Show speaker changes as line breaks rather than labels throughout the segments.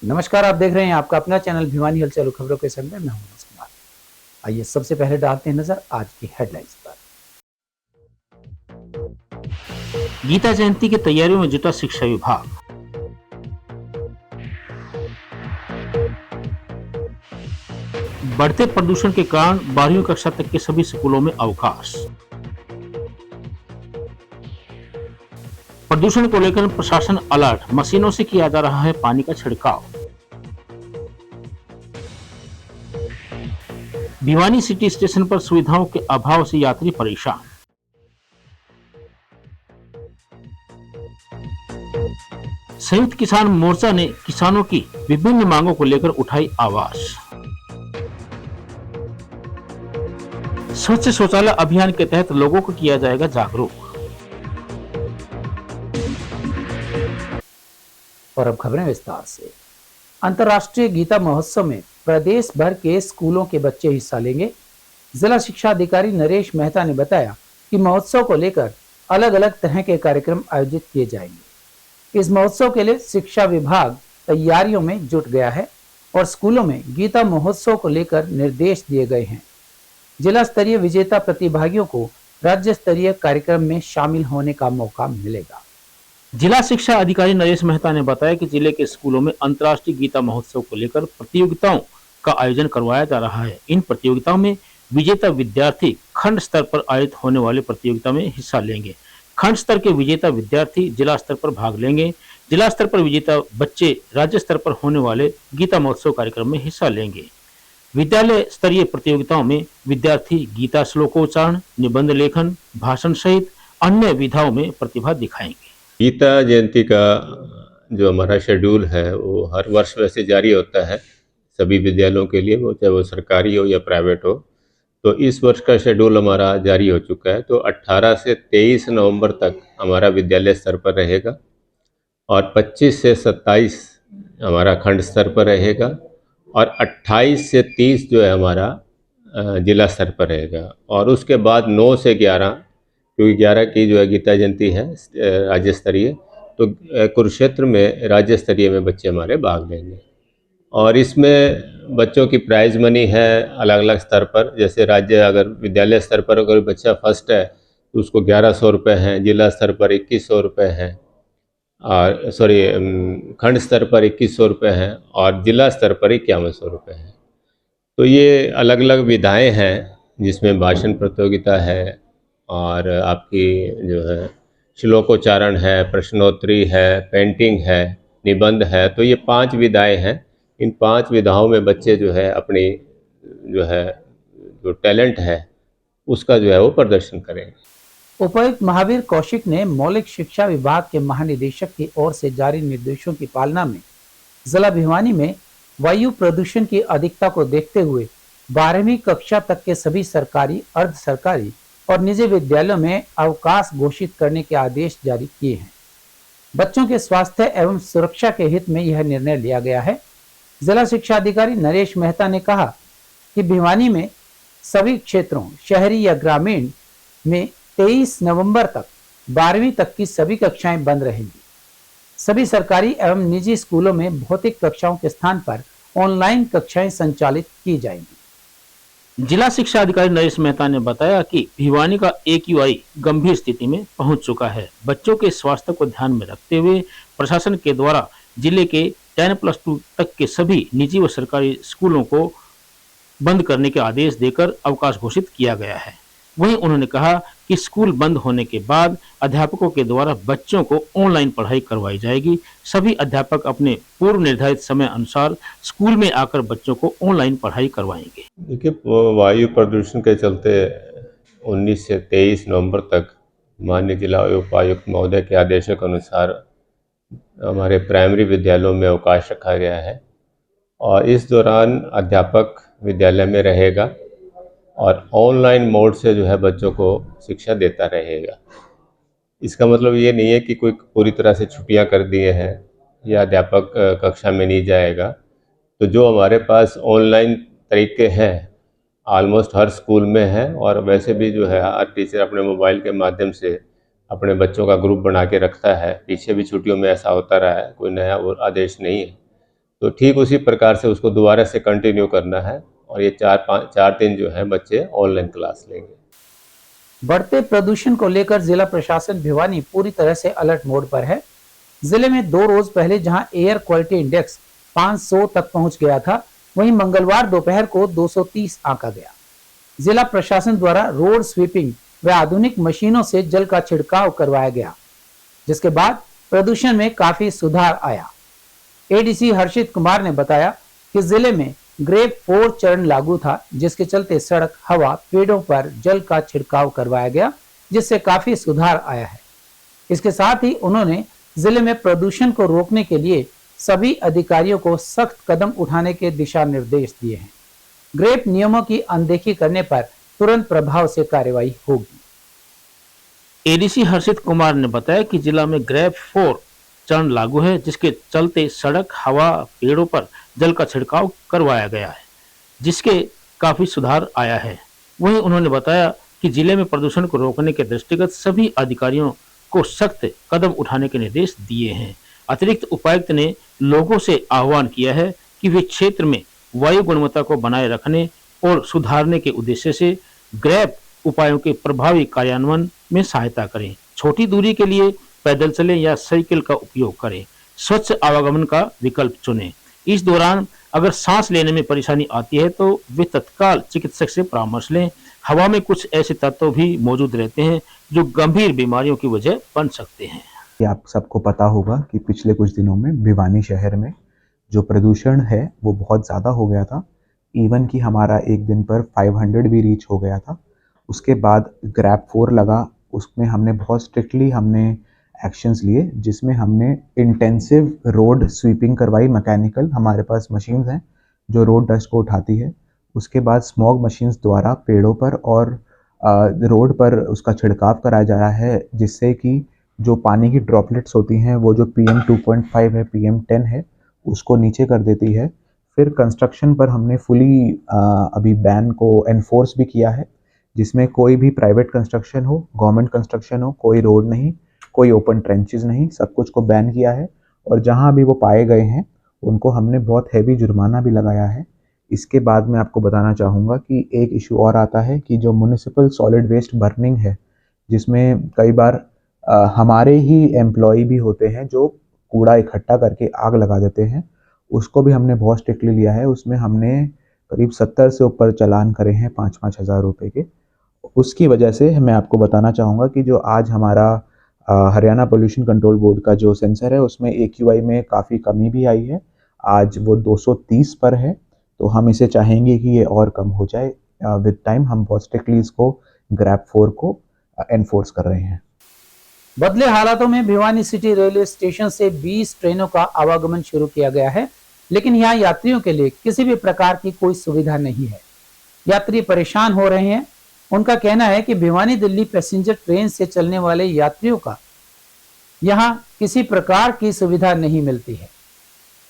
नमस्कार, आप देख रहे हैं आपका अपना चैनल भिवानी हलचल खबरों के संग में मैं हूं मनोज कुमार। आइए सबसे पहले डालते हैं नजर आज की हेडलाइंस पर।
गीता जयंती की तैयारियों में जुटा शिक्षा विभाग। बढ़ते प्रदूषण के कारण 12वीं कक्षा तक के सभी स्कूलों में अवकाश। प्रदूषण को लेकर प्रशासन अलर्ट, मशीनों से किया जा रहा है पानी का छिड़काव। भिवानी सिटी स्टेशन पर सुविधाओं के अभाव से यात्री परेशान। संयुक्त किसान मोर्चा ने किसानों की विभिन्न मांगों को लेकर उठाई आवाज। स्वच्छ शौचालय अभियान के तहत लोगों को किया जाएगा जागरूक।
और अब खबरें विस्तार से। अंतर्राष्ट्रीय गीता महोत्सव में प्रदेश भर के स्कूलों के बच्चे हिस्सा लेंगे। जिला शिक्षा अधिकारी नरेश मेहता ने बताया कि महोत्सव को लेकर अलग अलग तरह के कार्यक्रम आयोजित किए जाएंगे। इस महोत्सव के लिए शिक्षा विभाग तैयारियों में जुट गया है और स्कूलों में गीता महोत्सव को लेकर निर्देश दिए गए हैं। जिला स्तरीय विजेता प्रतिभागियों को राज्य स्तरीय कार्यक्रम में शामिल होने का मौका मिलेगा।
जिला शिक्षा अधिकारी नरेश मेहता ने बताया कि जिले के स्कूलों में अंतर्राष्ट्रीय गीता महोत्सव को लेकर प्रतियोगिताओं का आयोजन करवाया जा रहा है। इन प्रतियोगिताओं में विजेता विद्यार्थी खंड स्तर पर आयोजित होने वाले प्रतियोगिता में हिस्सा लेंगे। खंड स्तर के विजेता विद्यार्थी जिला स्तर पर भाग लेंगे। जिला स्तर पर विजेता बच्चे राज्य स्तर पर होने वाले गीता महोत्सव कार्यक्रम में हिस्सा लेंगे। विद्यालय स्तरीय प्रतियोगिताओं में विद्यार्थी गीता श्लोकोच्चारण, निबंध लेखन, भाषण सहित अन्य विधाओं में प्रतिभा दिखाएंगे।
गीता जयंती का जो हमारा शेड्यूल है वो हर वर्ष वैसे जारी होता है सभी विद्यालयों के लिए, वो चाहे वो सरकारी हो या प्राइवेट हो। तो इस वर्ष का शेड्यूल हमारा जारी हो चुका है। तो 18 से 23 नवंबर तक हमारा विद्यालय स्तर पर रहेगा और 25 से 27 हमारा खंड स्तर पर रहेगा और 28 से 30 जो है हमारा जिला स्तर पर रहेगा। और उसके बाद 9 से 11, क्योंकि 11 की जो है गीता जयंती है राज्य स्तरीय, तो कुरुक्षेत्र में राज्य स्तरीय में बच्चे हमारे भाग लेंगे। और इसमें बच्चों की प्राइज मनी है अलग अलग स्तर पर। जैसे राज्य अगर विद्यालय स्तर पर अगर बच्चा फर्स्ट है तो उसको 1100 रुपये हैं, जिला स्तर पर 2100 रुपये हैं, और खंड स्तर पर 2100 रुपये हैं और जिला स्तर पर 5100 रुपये हैं। तो ये अलग अलग विधाएं हैं जिसमें भाषण प्रतियोगिता है और आपकी जो है श्लोकोच्चारण है, प्रश्नोत्तरी है, पेंटिंग है, निबंध है। तो ये 5 विधाएं हैं। इन 5 विधाओं में बच्चे जो है अपनी जो टैलेंट है उसका जो है वो प्रदर्शन करेंगे।
उपायुक्त महावीर कौशिक ने मौलिक शिक्षा विभाग के महानिदेशक की ओर से जारी निर्देशों की पालना में जिला भिवानी में वायु प्रदूषण की अधिकता को देखते हुए 12वीं कक्षा तक के सभी सरकारी, अर्ध सरकारी और निजी विद्यालयों में अवकाश घोषित करने के आदेश जारी किए हैं। बच्चों के स्वास्थ्य एवं सुरक्षा के हित में यह निर्णय लिया गया है। जिला शिक्षा अधिकारी नरेश मेहता ने कहा कि भिवानी में सभी क्षेत्रों, शहरी या ग्रामीण में 23 नवंबर तक 12वीं तक की सभी कक्षाएं बंद रहेंगी। सभी सरकारी एवं निजी स्कूलों में भौतिक कक्षाओं के स्थान पर ऑनलाइन कक्षाएं संचालित की जाएंगी।
जिला शिक्षा अधिकारी नरेश मेहता ने बताया कि भिवानी का AQI गंभीर स्थिति में पहुंच चुका है। बच्चों के स्वास्थ्य को ध्यान में रखते हुए प्रशासन के द्वारा जिले के 10+2 तक के सभी निजी व सरकारी स्कूलों को बंद करने के आदेश देकर अवकाश घोषित किया गया है। वहीं उन्होंने कहा कि स्कूल बंद होने के बाद अध्यापकों के द्वारा बच्चों को ऑनलाइन पढ़ाई करवाई जाएगी। सभी अध्यापक अपने पूर्व निर्धारित समय अनुसार स्कूल में आकर बच्चों को ऑनलाइन पढ़ाई करवाएंगे।
देखिए, वायु प्रदूषण के चलते 19 से 23 नवंबर तक माननीय जिला उपायुक्त महोदय के आदेशों के अनुसार हमारे प्राइमरी विद्यालयों में अवकाश रखा गया है और इस दौरान अध्यापक विद्यालय में रहेगा और ऑनलाइन मोड से जो है बच्चों को शिक्षा देता रहेगा। इसका मतलब ये नहीं है कि कोई पूरी तरह से छुट्टियां कर दिए हैं या अध्यापक कक्षा में नहीं जाएगा। तो जो हमारे पास ऑनलाइन तरीके हैं ऑलमोस्ट हर स्कूल में है और वैसे भी जो है हर टीचर अपने मोबाइल के माध्यम से अपने बच्चों का ग्रुप बना के रखता है। पीछे भी छुट्टियों में ऐसा होता रहा है, कोई नया वो आदेश नहीं है। तो ठीक उसी प्रकार से उसको दोबारा से कंटिन्यू करना है और ये 4 दिन जो है बच्चे ऑनलाइन क्लास लेंगे।
बढ़ते प्रदूषण को लेकर जिला प्रशासन भिवानी पूरी तरह से अलर्ट मोड पर है। जिले में 2 रोज पहले जहां एयर क्वालिटी इंडेक्स 500 तक पहुंच गया था, वहीं मंगलवार दोपहर को 230 आंका गया। जिला प्रशासन द्वारा रोड स्वीपिंग व आधुनिक मशीनों से जल का छिड़काव करवाया गया, जिसके बाद प्रदूषण में काफी सुधार आया। एडीसी हर्षित कुमार ने बताया कि जिले में ग्रेड 4 चरण लागू था, जिसके चलते सड़क, हवा, पेड़ों पर जल का छिड़काव करवाया गया, जिससे काफी सुधार आया है। इसके साथ ही उन्होंने जिले में प्रदूषण को रोकने के लिए सभी अधिकारियों को सख्त कदम उठाने के दिशा निर्देश दिए हैं। ग्रेप नियमों की अनदेखी करने पर तुरंत प्रभाव से कार्रवाई होगी।
एडीसी हर्षित कुमार ने बताया कि जिला में ग्रेप 4 चरण लागू है, जिसके चलते सड़क, हवा, पेड़ों पर जल का छिड़काव करवाया गया है, जिसके काफी सुधार आया है। वहीं उन्होंने बताया कि जिले में प्रदूषण को रोकने के दृष्टिगत सभी अधिकारियों को सख्त कदम उठाने के निर्देश दिए हैं। अतिरिक्त उपायुक्त ने लोगों से आह्वान किया है कि वे क्षेत्र में वायु गुणवत्ता को बनाए रखने और सुधारने के उद्देश्य से ग्रेप उपायों के प्रभावी कार्यान्वयन में सहायता करें। छोटी दूरी के लिए पैदल चलें या साइकिल का उपयोग करें। स्वच्छ आवागमन का विकल्प चुनें। इस दौरान अगर सांस लेने में परेशानी आती है तो वे तत्काल चिकित्सक से परामर्श लें। हवा में कुछ ऐसे तत्व भी मौजूद रहते हैं जो गंभीर बीमारियों की वजह बन सकते हैं।
आप सबको पता होगा कि पिछले कुछ दिनों में भिवानी शहर में जो प्रदूषण है वो बहुत ज़्यादा हो गया था। इवन कि हमारा एक दिन पर 500 भी रीच हो गया था। उसके बाद ग्रैप 4 लगा, उसमें हमने बहुत स्ट्रिक्टली एक्शंस लिए, जिसमें हमने इंटेंसिव रोड स्वीपिंग करवाई। मैकेनिकल हमारे पास मशीन्स हैं जो रोड डस्ट को उठाती है। उसके बाद स्मॉग मशीन्स द्वारा पेड़ों पर और रोड पर उसका छिड़काव कराया जा रहा है, जिससे कि जो पानी की ड्रॉपलेट्स होती हैं वो जो PM 2.5 है, PM 10 है, उसको नीचे कर देती है। फिर कंस्ट्रक्शन पर हमने फुली अभी बैन को एनफोर्स भी किया है, जिसमें कोई भी प्राइवेट कंस्ट्रक्शन हो, गवर्नमेंट कंस्ट्रक्शन हो, कोई रोड नहीं, कोई ओपन ट्रेंचेस नहीं, सब कुछ को बैन किया है। और जहां भी वो पाए गए हैं उनको हमने बहुत हैवी जुर्माना भी लगाया है। इसके बाद मैं आपको बताना चाहूँगा कि एक इशू और आता है कि जो म्युनिसिपल सॉलिड वेस्ट बर्निंग है, जिसमें कई बार हमारे ही एम्प्लॉय भी होते हैं जो कूड़ा इकट्ठा करके आग लगा देते हैं, उसको भी हमने बहुत स्ट्रिक्टली लिया है। उसमें हमने करीब 70 से ऊपर चालान करे हैं 5-5 हज़ार रुपये के। उसकी वजह से मैं आपको बताना चाहूँगा कि जो आज हमारा हरियाणा पोल्यूशन कंट्रोल बोर्ड का जो सेंसर है उसमें AQI में काफ़ी कमी भी आई है। आज वो 230 पर है, तो हम इसे चाहेंगे कि ये और कम हो जाए। विद टाइम हम बहुत स्ट्रिक्टली इसको ग्रैप 4 को एनफोर्स कर रहे हैं।
बदले हालातों में भिवानी सिटी रेलवे स्टेशन से 20 ट्रेनों का आवागमन शुरू किया गया है, लेकिन यहाँ यात्रियों के लिए किसी भी प्रकार की कोई सुविधा नहीं है। यात्री परेशान हो रहे हैं। उनका कहना है कि भिवानी दिल्ली पैसेंजर ट्रेन से चलने वाले यात्रियों का यहाँ किसी प्रकार की सुविधा नहीं मिलती है।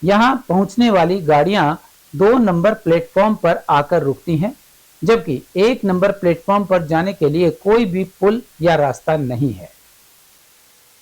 यहाँ पहुंचने वाली गाड़ियां 2 नंबर प्लेटफॉर्म पर आकर रुकती हैं, जबकि 1 नंबर प्लेटफॉर्म पर जाने के लिए कोई भी पुल या रास्ता नहीं है।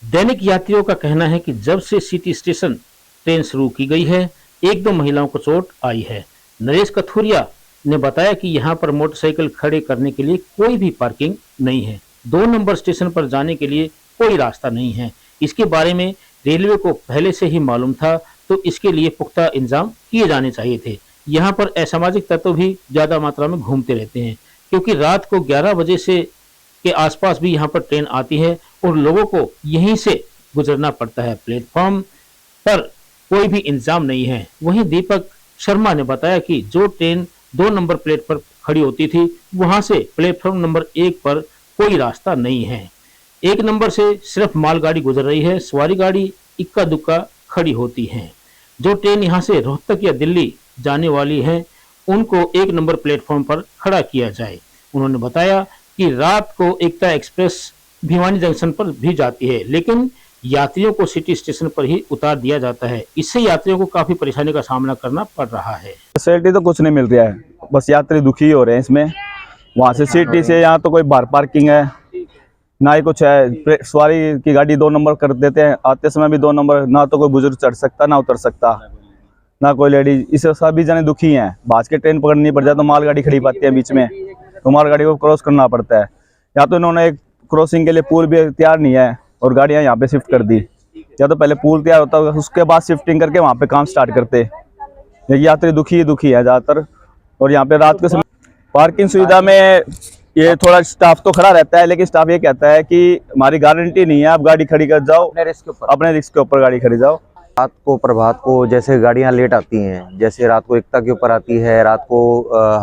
दैनिक यात्रियों का कहना है कि जब से सिटी स्टेशन ट्रेन शुरू की गई है, 1-2 महिलाओं को चोट आई है। नरेश कथुरिया ने बताया कि यहाँ पर मोटरसाइकिल खड़े करने के लिए कोई भी पार्किंग नहीं है। 2 नंबर स्टेशन पर जाने के लिए कोई रास्ता नहीं है। इसके बारे में रेलवे को पहले से ही मालूम था, तो इसके लिए पुख्ता इंतजाम किए जाने चाहिए थे। यहाँ पर असामाजिक तत्व भी ज़्यादा मात्रा में घूमते रहते हैं, क्योंकि रात को 11 बजे से के आसपास भी यहाँ पर ट्रेन आती है और लोगों को यहीं से गुजरना पड़ता है। प्लेटफॉर्म पर कोई भी इंतजाम नहीं है। वहीं दीपक शर्मा ने बताया कि जो ट्रेन 2 नंबर प्लेट पर खड़ी होती थी, वहां से प्लेटफॉर्म नंबर 1 पर कोई रास्ता नहीं है। 1 नंबर से सिर्फ मालगाड़ी गुजर रही है, सवारी गाड़ी इक्का दुक्का खड़ी होती हैं। जो ट्रेन यहाँ से रोहतक या दिल्ली जाने वाली है, उनको 1 नंबर प्लेटफॉर्म पर खड़ा किया जाए। उन्होंने बताया कि रात को एकता एक्सप्रेस भिवानी जंक्शन पर भी जाती है, लेकिन यात्रियों को सिटी स्टेशन पर ही उतार दिया जाता है। इससे यात्रियों को काफी परेशानी का सामना करना पड़ रहा है।
फैसिलिटी तो कुछ नहीं मिल रहा है, बस यात्री दुखी हो रहे हैं इसमें। वहाँ से सिटी से यहाँ तो कोई बाहर पार्किंग है ना ही कुछ है। सवारी की गाड़ी 2 नंबर कर देते हैं, आते समय भी 2 नंबर, ना तो कोई बुजुर्ग चढ़ सकता ना उतर सकता। ना कोई लेडीज, इससे सभी जने दुखी हैं। बाज के ट्रेन पकड़नी पड़ जाए तो मालगाड़ी खड़ी पाती है बीच में, तो मालगाड़ी को क्रॉस करना पड़ता है। या तो इन्होंने एक क्रॉसिंग के लिए पुल भी तैयार नहीं है और गाड़ियां यहाँ पे शिफ्ट कर दी, या तो पहले पुल तैयार होता उसके बाद शिफ्टिंग करके वहाँ पे काम स्टार्ट करते। ये यात्री दुखी है ज़्यादातर। और यहाँ पे रात के समय पार्किंग सुविधा में ये थोड़ा स्टाफ तो खड़ा रहता है, लेकिन स्टाफ ये कहता है कि हमारी गारंटी नहीं है, आप गाड़ी खड़ी कर जाओ अपने रिस्क के ऊपर गाड़ी खड़ी जाओ।
रात को प्रभात को जैसे गाड़ियां लेट आती हैं, जैसे रात को एकता के ऊपर आती है, रात को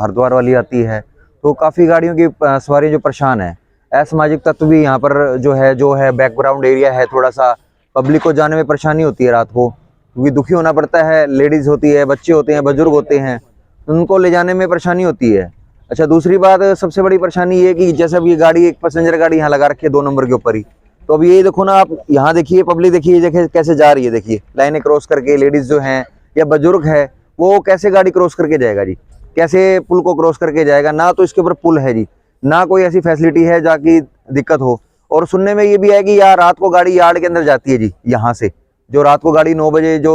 हरिद्वार वाली आती है, तो काफ़ी गाड़ियों की सवारी जो परेशान है। असामाजिक तत्व भी यहाँ पर जो है बैकग्राउंड एरिया है, थोड़ा सा पब्लिक को जाने में परेशानी होती है रात को, क्योंकि दुखी होना पड़ता है। लेडीज़ होती है, बच्चे होते हैं, बुजुर्ग होते हैं, उनको ले जाने में परेशानी होती है। अच्छा, दूसरी बात सबसे बड़ी परेशानी ये कि जैसे अब ये गाड़ी एक पैसेंजर गाड़ी यहाँ लगा रखी है 2 नंबर के ऊपर ही, तो अब ये देखो ना आप, यहाँ देखिए पब्लिक देखिए कैसे जा रही है, देखिए लाइनें क्रॉस करके। लेडीज जो हैं या बुजुर्ग है वो कैसे गाड़ी क्रॉस करके जाएगा जी, कैसे पुल को क्रॉस करके जाएगा? ना तो इसके ऊपर पुल है जी, ना कोई ऐसी फैसिलिटी है जाकि दिक्कत हो। और सुनने में ये भी है कि यार रात को गाड़ी यार्ड के अंदर जाती है जी, यहाँ से जो रात को गाड़ी 9 बजे जो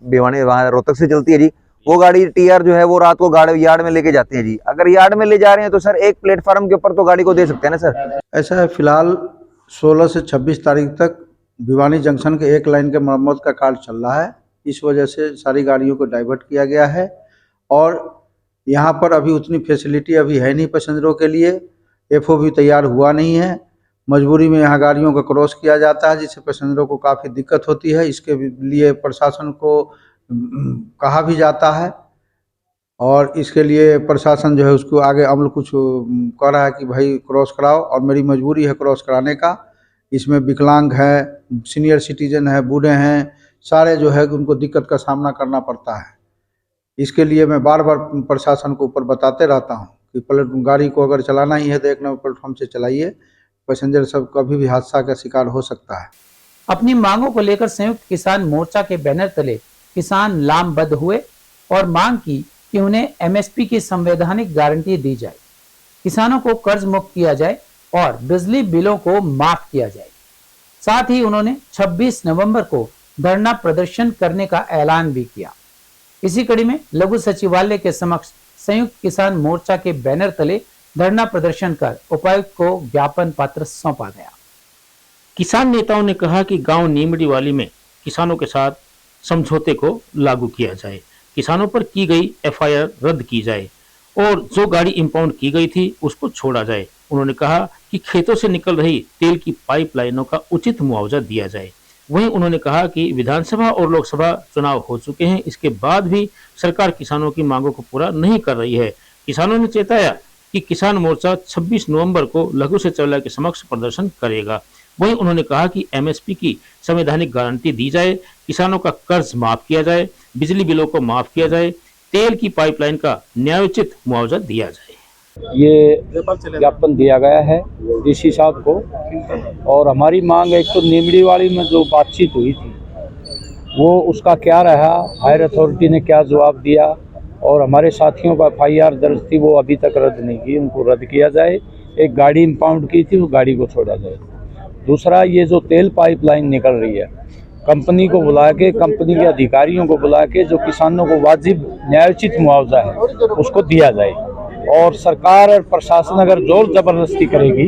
भिवानी वहाँ रोहतक से चलती है जी, वो गाड़ी टीआर जो है वो रात को गाड़ी यार्ड में लेके जाते हैं जी। अगर यार्ड में ले जा रहे हैं तो सर एक प्लेटफार्म के ऊपर तो गाड़ी को दे सकते हैं ना सर।
ऐसा है, फिलहाल 16 से 26 तारीख तक भिवानी जंक्शन के एक लाइन के मरम्मत का कार्य चल रहा है। इस वजह से सारी गाड़ियों को डाइवर्ट किया गया है और यहाँ पर अभी उतनी फैसिलिटी अभी है नहीं पैसेंजरों के लिए। एफओ भी तैयार हुआ नहीं है, मजबूरी में यहाँ गाड़ियों को क्रॉस किया जाता है, जिससे पैसेंजरों को काफ़ी दिक्कत होती है। इसके लिए प्रशासन को कहा भी जाता है और इसके लिए प्रशासन जो है उसको आगे अमल कुछ कह रहा है कि भाई क्रॉस कराओ, और मेरी मजबूरी है क्रॉस कराने का। इसमें विकलांग है, सीनियर सिटीजन है, बूढ़े हैं, सारे जो है उनको दिक्कत का सामना करना पड़ता है। इसके लिए मैं बार बार प्रशासन को ऊपर बताते रहता हूँ कि गाड़ी को अगर चलाना ही है तो 1 नंबर प्लेटफॉर्म से चलाइए, पैसेंजर सब कभी भी हादसा का शिकार हो सकता है।
अपनी मांगों को लेकर संयुक्त किसान मोर्चा के बैनर तले किसान लामबद्ध हुए और मांग की कि उन्हें एमएसपी की संवैधानिक गारंटी दी जाए, किसानों को कर्ज मुक्त किया जाए और बिजली बिलों को माफ किया जाए। साथ ही उन्होंने 26 नवंबर को धरना प्रदर्शन करने का ऐलान भी किया। इसी कड़ी में लघु सचिवालय के समक्ष संयुक्त किसान मोर्चा के बैनर तले धरना प्रदर्शन कर उपायुक्त को ज्ञापन पत्र सौंपा गया।
किसान नेताओं ने कहा कि गांव नीमड़ीवाली में किसानों के साथ समझौते को लागू किया जाए, किसानों पर की गई एफआईआर रद्द की जाए और जो गाड़ी इंपाउंड की गई थी उसको छोड़ा जाए। उन्होंने कहा कि खेतों से निकल रही तेल की पाइपलाइनों का उचित मुआवजा दिया जाए। वहीं उन्होंने कहा कि विधानसभा और लोकसभा चुनाव हो चुके हैं, इसके बाद भी सरकार किसानों की मांगों को पूरा नहीं कर रही है। किसानों ने चेताया कि किसान मोर्चा 26 नवंबर को लघु सचिवालय के समक्ष प्रदर्शन करेगा। वहीं उन्होंने कहा कि एमएसपी की संवैधानिक गारंटी दी जाए, किसानों का कर्ज माफ किया जाए, बिजली बिलों को माफ किया जाए, तेल की पाइपलाइन का न्यायोचित मुआवजा दिया जाए।
ये ज्ञापन दिया गया है डीसी साहब को। और हमारी मांग एक तो नीमड़ीवाली में जो बातचीत हुई थी वो उसका क्या रहा, हायर अथॉरिटी ने क्या जवाब दिया, और हमारे साथियों का एफआईआर दर्ज थी वो अभी तक रद्द नहीं की, उनको रद्द किया जाए। एक गाड़ी इंपाउंड की थी, उस गाड़ी को छोड़ा जाए। दूसरा, ये जो तेल पाइपलाइन निकल रही है, कंपनी को बुला के, कंपनी के अधिकारियों को बुला के जो किसानों को वाजिब न्यायोचित मुआवजा है उसको दिया जाए। और सरकार और प्रशासन अगर जोर जबरदस्ती करेगी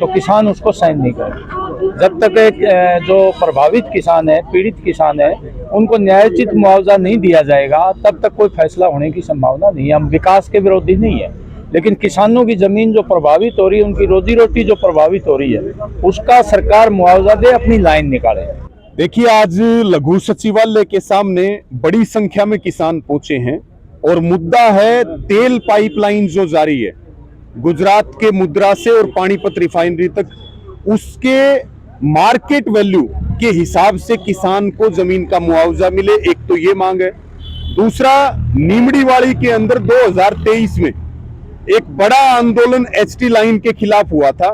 तो किसान उसको सहन नहीं करेंगे। जब तक एक जो प्रभावित किसान है, पीड़ित किसान है, उनको न्यायोचित मुआवजा नहीं दिया जाएगा तब तक कोई फैसला होने की संभावना नहीं है। हम विकास के विरोधी नहीं है, लेकिन किसानों की जमीन जो प्रभावित हो रही है, उनकी रोजी रोटी जो प्रभावित हो रही है, उसका सरकार मुआवजा दे, अपनी लाइन निकाले।
देखिए, आज लघु सचिवालय के सामने बड़ी संख्या में किसान पहुंचे हैं और मुद्दा है तेल पाइपलाइन जो जारी है गुजरात के मुद्रा से और पानीपत रिफाइनरी तक, उसके मार्केट वैल्यू के हिसाब से किसान को जमीन का मुआवजा मिले। एक तो ये मांग है। दूसरा, नीमड़ीवाली के अंदर 2023 में एक बड़ा आंदोलन एचटी लाइन के खिलाफ हुआ था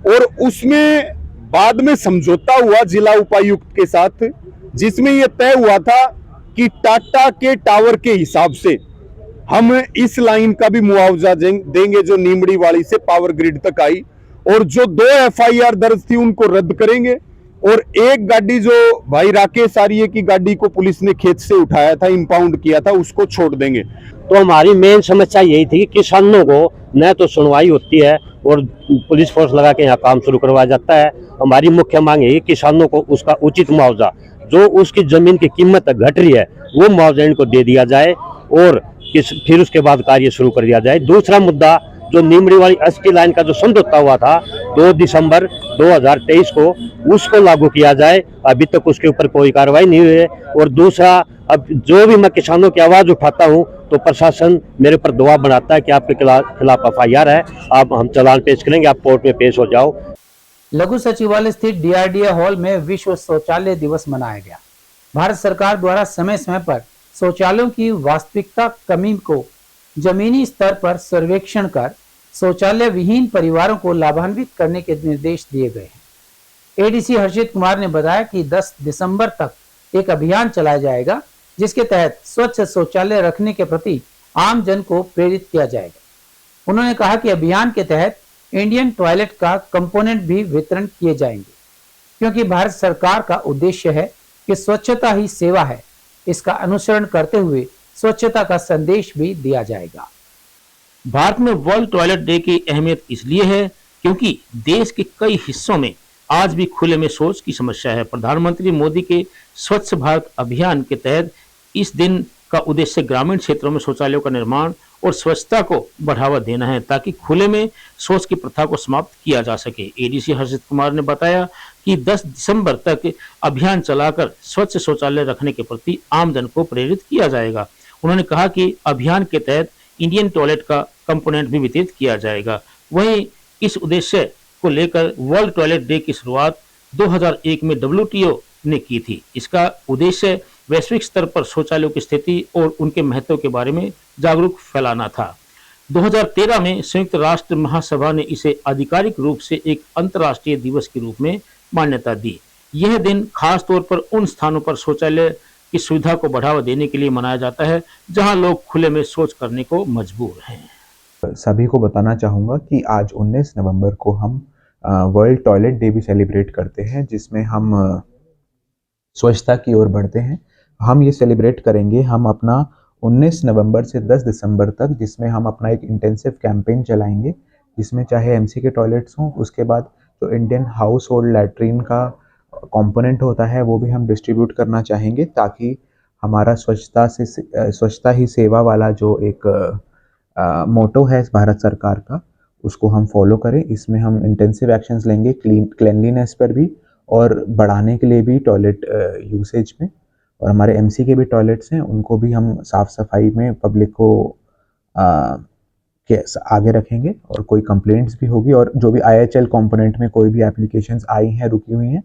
और उसमें बाद में समझौता हुआ जिला उपायुक्त के साथ, जिसमें यह तय हुआ था कि टाटा के टावर के हिसाब से हम इस लाइन का भी मुआवजा देंगे जो नीमड़ीवाली से पावर ग्रिड तक आई, और जो 2 एफआईआर दर्ज थी उनको रद्द करेंगे। और एक गाड़ी जो भाई राकेश आर्य की गाड़ी को पुलिस ने खेत से उठाया था, इंपाउंड किया था, उसको छोड़ देंगे।
तो हमारी मेन समस्या यही थी कि किसानों को न तो सुनवाई होती है और पुलिस फोर्स लगा के यहाँ काम शुरू करवाया जाता है। हमारी मुख्य मांग है कि किसानों को उसका उचित मुआवजा, जो उसकी जमीन की कीमत घट रही है, वो मुआवजा इनको दे दिया जाए और फिर उसके बाद कार्य शुरू कर दिया जाए। दूसरा मुद्दा, जो नीमड़ी वाली 80 लाइन का जो समझौता हुआ था 2 दिसंबर 2023 को, उसको लागू किया जाए। अभी तक उसके ऊपर कोई कार्रवाई नहीं हुई है। और दूसरा, अब जो भी मैं किसानों की आवाज उठाता हूं तो प्रशासन मेरे पर दबाव बनाता है कि आपके खिलाफ FIR है, आप हम चालान पेश करेंगे, आप कोर्ट में पेश हो जाओ।
लघु सचिवालय स्थित DRDA हॉल में विश्व शौचालय दिवस मनाया गया। भारत सरकार द्वारा समय समय पर शौचालयों की वास्तविकता कमी को जमीनी स्तर पर सर्वेक्षण कर शौचालय विहीन परिवारों को लाभान्वित करने के निर्देश दिए गए हैं। ADC हर्षित कुमार ने बताया कि 10 दिसंबर तक एक अभियान चलाया जाएगा, जिसके तहत स्वच्छ शौचालय रखने के प्रति आम जन को प्रेरित किया जाएगा। उन्होंने कहा कि अभियान के तहत इंडियन टॉयलेट का कंपोनेंट भी वितरण किए जाएंगे, क्योंकि भारत सरकार का उद्देश्य है कि स्वच्छता ही सेवा है। इसका अनुसरण करते हुए स्वच्छता का संदेश भी दिया जाएगा।
भारत में वर्ल्ड टॉयलेट डे की अहमियत इसलिए है क्योंकि देश के कई हिस्सों में आज भी खुले में शौच की समस्या है। प्रधानमंत्री मोदी के स्वच्छ भारत अभियान के तहत इस दिन का उद्देश्य ग्रामीण क्षेत्रों में शौचालयों का निर्माण और स्वच्छता को बढ़ावा देना है, ताकि खुले में शौच की प्रथा को समाप्त किया जा सके। ADC हर्षित कुमार ने बताया कि 10 दिसंबर तक अभियान चलाकर स्वच्छ शौचालय रखने के प्रति आमजन को प्रेरित किया जाएगा। उन्होंने कहा कि अभियान के तहत इंडियन टॉयलेट का कंपोनेंट भी वितरित किया जाएगा। वहीं इस उद्देश्य को लेकर वर्ल्ड टॉयलेट डे की शुरुआत 2001 में WTO ने की थी। इसका उद्देश्य वैश्विक स्तर पर शौचालयों की स्थिति और उनके महत्व के बारे में जागरूक फैलाना था। 2013 में संयुक्त राष्ट्र महासभा ने इसे आधिकारिक रूप से एक अंतर्राष्ट्रीय दिवस के रूप में मान्यता दी। यह दिन खास तौर पर उन स्थानों पर शौचालय की सुविधा को बढ़ावा देने के लिए मनाया जाता है जहां लोग खुले में शौच करने को मजबूर हैं।
सभी को बताना चाहूँगा कि आज 19 नवंबर को हम वर्ल्ड टॉयलेट डे भी सेलिब्रेट करते हैं, जिसमें हम स्वच्छता की ओर बढ़ते हैं। हम ये सेलिब्रेट करेंगे हम अपना 19 नवंबर से 10 दिसंबर तक, जिसमें हम अपना एक इंटेंसिव कैंपेन चलाएंगे, जिसमें चाहे MC के टॉयलेट्स हों, उसके बाद जो इंडियन हाउस होल्ड लैट्रीन का कंपोनेंट होता है वो भी हम डिस्ट्रीब्यूट करना चाहेंगे, ताकि हमारा स्वच्छता ही सेवा वाला जो एक मोटो है भारत सरकार का, उसको हम फॉलो करें। इसमें हम इंटेंसिव एक्शंस लेंगे क्लीनलीनेस पर भी और बढ़ाने के लिए भी टॉयलेट यूसेज में, और हमारे MC के भी टॉयलेट्स हैं उनको भी हम साफ़ सफाई में पब्लिक को के आगे रखेंगे। और कोई कंप्लेंट्स भी होगी, और जो भी IHL कंपोनेंट में कोई भी एप्लीकेशंस आई हैं, रुकी हुई हैं,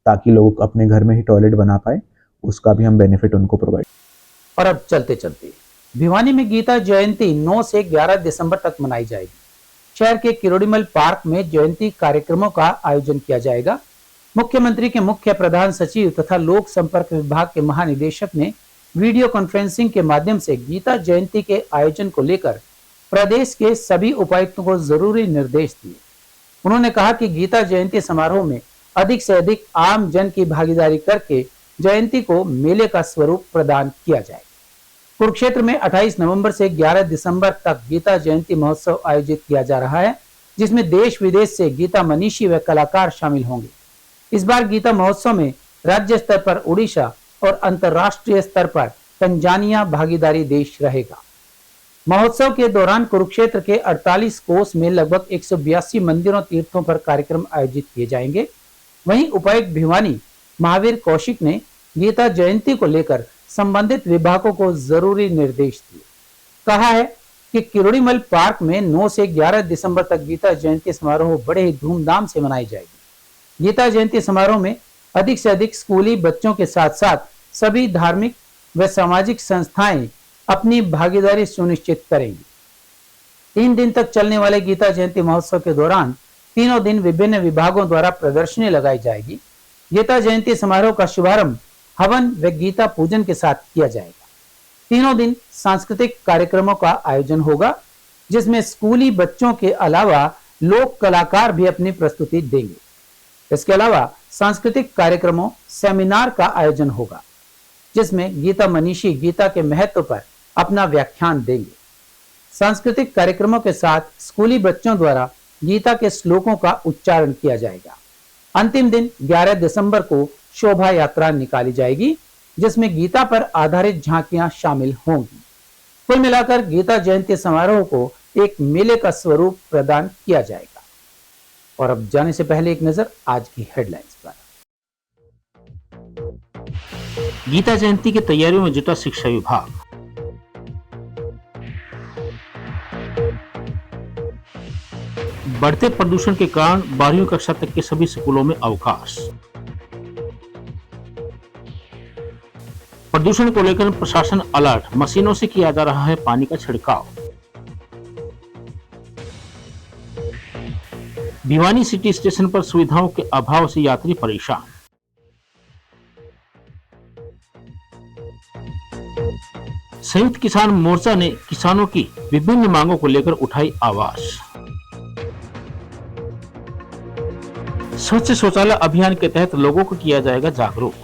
ताकि लोग अपने घर में ही टॉयलेट बना पाए, उसका भी हम बेनिफिट उनको प्रोवाइड।
और अब चलते चलते भिवानी में गीता जयंती 9 से 11 दिसंबर तक मनाई जाएगी। शहर के किरोड़ीमल पार्क में जयंती कार्यक्रमों का आयोजन किया जाएगा। मुख्यमंत्री के मुख्य प्रधान सचिव तथा लोक संपर्क विभाग के महानिदेशक ने वीडियो कॉन्फ्रेंसिंग के माध्यम से गीता जयंती के आयोजन को लेकर प्रदेश के सभी उपायुक्तों को जरूरी निर्देश दिए। उन्होंने कहा कि गीता जयंती समारोह में अधिक से अधिक आम जन की भागीदारी करके जयंती को मेले का स्वरूप प्रदान किया जाए। कुरुक्षेत्र में 28 नवंबर से 11 दिसंबर तक गीता जयंती महोत्सव आयोजित किया जा रहा है, जिसमें देश विदेश से गीता मनीषी व कलाकार शामिल होंगे। इस बार गीता महोत्सव में राज्य स्तर पर उड़ीसा और अंतर्राष्ट्रीय स्तर पर तंजानिया भागीदारी देश रहेगा। महोत्सव के दौरान कुरुक्षेत्र के 48 कोस में लगभग 182 मंदिरों तीर्थों पर कार्यक्रम आयोजित किए जाएंगे। वहीं उपायुक्त भिवानी महावीर कौशिक ने गीता जयंती को लेकर संबंधित विभागों को जरूरी निर्देश दिए। कहा है कि किरोड़ीमल पार्क में 9 से 11 दिसंबर तक गीता जयंती समारोह बड़े ही धूमधाम से मनाई जाएगी। गीता जयंती समारोह में अधिक से अधिक स्कूली बच्चों के साथ साथ सभी धार्मिक व सामाजिक संस्थाएं अपनी भागीदारी सुनिश्चित करेंगी। 3 दिन तक चलने वाले गीता जयंती महोत्सव के दौरान तीनों दिन विभिन्न विभागों द्वारा प्रदर्शनी लगाई जाएगी। गीता जयंती समारोह का शुभारंभ हवन व गीता पूजन के साथ किया जाएगा। तीनों दिन सांस्कृतिक कार्यक्रमों का आयोजन होगा, जिसमें स्कूली बच्चों के अलावा लोक कलाकार भी अपनी प्रस्तुति देंगे। इसके अलावा सांस्कृतिक कार्यक्रमों सेमिनार का आयोजन होगा, जिसमें गीता मनीषी गीता के महत्व पर अपना व्याख्यान देंगे। सांस्कृतिक कार्यक्रमों के साथ स्कूली बच्चों द्वारा गीता के श्लोकों का उच्चारण किया जाएगा। अंतिम दिन 11 दिसंबर को शोभा यात्रा निकाली जाएगी, जिसमें गीता पर आधारित झांकियां शामिल होंगी। कुल मिलाकर गीता जयंती समारोह को एक मेले का स्वरूप प्रदान किया जाएगा। और अब जाने से पहले एक नजर आज की हेडलाइंस पर।
गीता जयंती की तैयारियों में जुटा शिक्षा विभाग। बढ़ते प्रदूषण के कारण 12वीं कक्षा तक के सभी स्कूलों में अवकाश। प्रदूषण को लेकर प्रशासन अलर्ट, मशीनों से किया जा रहा है पानी का छिड़काव। भिवानी सिटी स्टेशन पर सुविधाओं के अभाव से यात्री परेशान। संयुक्त किसान मोर्चा ने किसानों की विभिन्न मांगों को लेकर उठाई आवाज। स्वच्छ शौचालय अभियान के तहत लोगों को किया जाएगा जागरूक।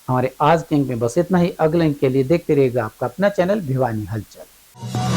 हमारे आज के अंक में बस इतना ही। अगले अंक के लिए देखते रहिएगा आपका अपना चैनल भिवानी हलचल।